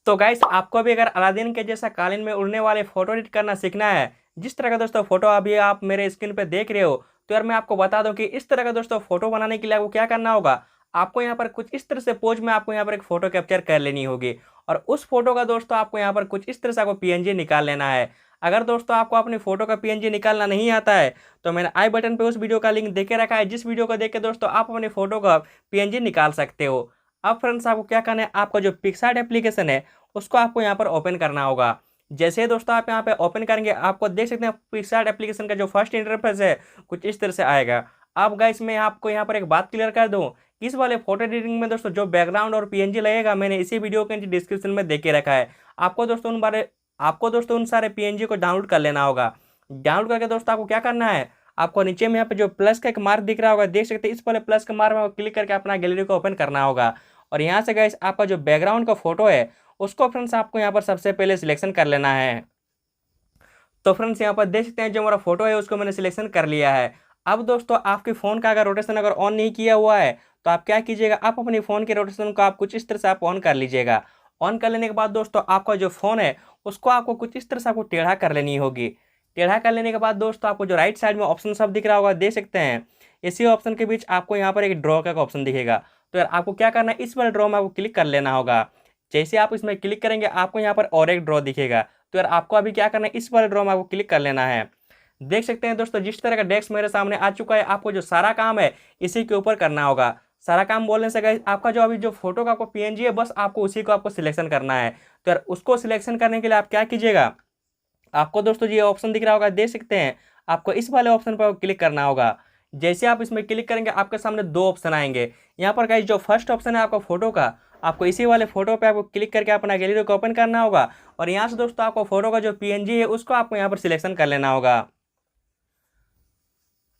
तो गाइस आपको भी अगर अलादीन के जैसा कालीन में उड़ने वाले फोटो एडिट करना सीखना है, जिस तरह का दोस्तों फोटो अभी आप मेरे स्क्रीन पे देख रहे हो, तो यार मैं आपको बता दूं कि इस तरह का दोस्तों फोटो बनाने के लिए आपको क्या करना होगा। आपको यहाँ पर कुछ इस तरह से पोज में आपको यहाँ पर एक फोटो कैप्चर कर लेनी होगी, और उस फोटो का दोस्तों आपको यहाँ पर कुछ इस तरह से आपको पीएनजी निकाल लेना है। अगर दोस्तों आपको अपनी फोटो का पीएनजी निकालना नहीं आता है, तो मैंने आई बटन पे उस वीडियो का लिंक देके रखा है, जिस वीडियो को देख के दोस्तों आप अपनी फोटो का पीएनजी निकाल सकते हो। अब फ्रेंड्स आपको क्या करना है, आपका जो पिक्सार्ट एप्लीकेशन है उसको आपको यहाँ पर ओपन करना होगा। जैसे ही दोस्तों आप यहाँ पे ओपन करेंगे, आपको देख सकते हैं पिक्सार्ट एप्लीकेशन का जो फर्स्ट इंटरफेस है कुछ इस तरह से आएगा। अब गाइस मैं आपको यहाँ पर एक बात क्लियर कर दूं, इस वाले फोटो एडिटिंग में दोस्तों जो बैकग्राउंड और पीएनजी लगेगा, मैंने इसी वीडियो के डिस्क्रिप्शन में दे के रखा है। आपको दोस्तों उन सारे पीएनजी को डाउनलोड कर लेना होगा। डाउनलोड करके दोस्तों आपको क्या करना है, आपको नीचे में यहाँ पे जो प्लस का एक मार्क दिख रहा होगा, देख सकते हैं, इस वाले प्लस के मार्क में क्लिक करके अपना गैलरी को ओपन करना होगा। और यहाँ से गाइस आपका जो बैकग्राउंड का फोटो है उसको फ्रेंड्स आपको यहाँ पर सबसे पहले सिलेक्शन कर लेना है। तो फ्रेंड्स यहाँ पर देख सकते हैं जो हमारा फोटो है उसको मैंने सिलेक्शन कर लिया है। अब दोस्तों आपके फ़ोन का अगर रोटेशन अगर ऑन नहीं किया हुआ है, तो आप क्या कीजिएगा, आप अपने फ़ोन के रोटेशन को आप कुछ इस तरह से आप ऑन कर लीजिएगा। ऑन कर लेने के बाद दोस्तों आपका जो फ़ोन है उसको आपको कुछ इस तरह से आपको टेढ़ा कर लेनी होगी। टेढ़ा कर लेने के बाद दोस्तों आपको जो राइट साइड में ऑप्शन सब दिख रहा होगा, देख सकते हैं, इसी ऑप्शन के बीच आपको यहाँ पर एक ड्रॉ का ऑप्शन दिखेगा। तो यार आपको क्या करना है, इस वाले ड्रॉ में आपको क्लिक कर लेना होगा। जैसे आप इसमें क्लिक करेंगे आपको यहाँ पर और एक ड्रॉ दिखेगा। तो यार आपको अभी क्या करना है, इस वाले ड्रॉ में आपको क्लिक कर लेना है। देख सकते हैं दोस्तों जिस तरह का डेस्क मेरे सामने आ चुका है, आपको जो सारा काम है इसी के ऊपर करना होगा। सारा काम बोलने से गाइस आपका जो अभी जो फोटो का आपको पीएनजी है, बस आपको उसी को आपको सिलेक्शन करना है। तो यार उसको सिलेक्शन करने के लिए आप क्या कीजिएगा, आपको दोस्तों ये ऑप्शन दिख रहा होगा, देख सकते हैं, आपको इस वाले ऑप्शन पर क्लिक करना होगा। जैसे आप इसमें क्लिक करेंगे आपके सामने दो ऑप्शन आएंगे। यहाँ पर गाइस जो फर्स्ट ऑप्शन है आपका फोटो का, आपको इसी वाले फोटो पे आपको क्लिक करके अपना गैलरी को ओपन करना होगा। और यहाँ से दोस्तों आपको फोटो का जो पीएनजी है उसको आपको यहाँ पर सिलेक्शन कर लेना होगा।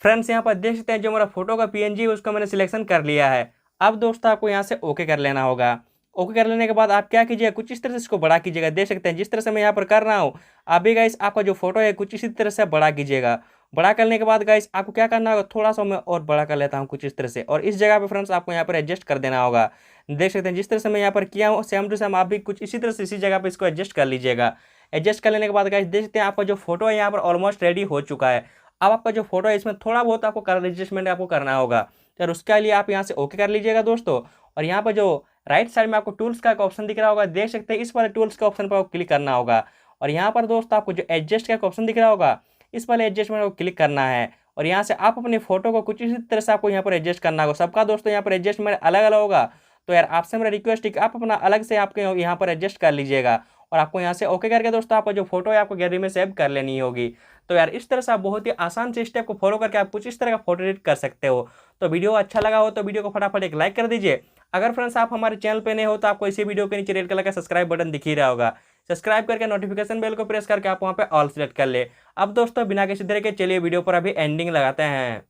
फ्रेंड्स यहाँ पर देख सकते हैं जो मेरा फोटो का पीएनजी है उसको मैंने सिलेक्शन कर लिया है। अब दोस्तों आपको यहाँ से ओके कर लेना होगा। ओके कर लेने के बाद आप क्या कीजिएगा, कुछ इस तरह से इसको बड़ा कीजिएगा। देख सकते हैं जिस तरह से मैं यहाँ पर कर रहा हूँ, आप भी गाइस आपका जो फोटो है कुछ इसी तरह से बड़ा कीजिएगा। बड़ा करने के बाद गाइस आपको क्या करना होगा, थोड़ा सा मैं और बड़ा कर लेता हूँ कुछ इस तरह से, और इस जगह पे फ्रेंड्स आपको यहाँ पर एडजस्ट कर देना होगा। देख सकते हैं जिस तरह से मैं यहाँ पर किया हूँ, सेम टू सेम आप भी कुछ इसी तरह से इसी जगह पर इसको एडजस्ट कर लीजिएगा। एडजस्ट कर लेने के बाद गाइस देख सकते हैं आपका जो फोटो है यहाँ पर ऑलमोस्ट रेडी हो चुका है। अब आपका जो फोटो है इसमें थोड़ा बहुत आपको कलर एडजस्टमेंट आपको करना होगा, तो उसके लिए आप यहाँ से ओके कर लीजिएगा दोस्तों। और यहाँ पर जो राइट साइड में आपको टूल्स का एक ऑप्शन दिख रहा होगा, देख सकते हैं, इस वाले टूल्स के ऑप्शन पर आपको क्लिक करना होगा। और यहाँ पर दोस्तों आपको जो एडजस्ट का एक ऑप्शन दिख रहा होगा, इस वाले एडजस्टमेंट को क्लिक करना है। और यहाँ से आप अपनी फोटो को कुछ इसी तरह से आपको यहाँ पर एडजस्ट करना होगा। सबका दोस्तों यहाँ पर एडजस्टमेंट अलग अलग होगा, तो यार आपसे मेरा रिक्वेस्ट है कि आप अपना अलग से आपके यहाँ पर एडजस्ट कर लीजिएगा। और आपको यहाँ से ओके करके दोस्तों आपका जो फोटो है आपको गैलरी में सेव कर लेनी होगी। तो यार इस तरह से आप बहुत ही आसान से स्टेप को फॉलो करके आप कुछ इस तरह का फोटो एडिट कर सकते हो। तो वीडियो अच्छा लगा हो तो वीडियो को फटाफट एक लाइक कर दीजिए। अगर फ्रेंड्स आप हमारे चैनल पे नए हो तो आपको इसी वीडियो के नीचे रेड कलर का सब्सक्राइब बटन दिख ही रहा होगा। सब्सक्राइब करके नोटिफिकेशन बेल को प्रेस करके आप वहाँ पे ऑल सेलेक्ट कर ले। अब दोस्तों बिना किसी तरह के चलिए वीडियो पर अभी एंडिंग लगाते हैं।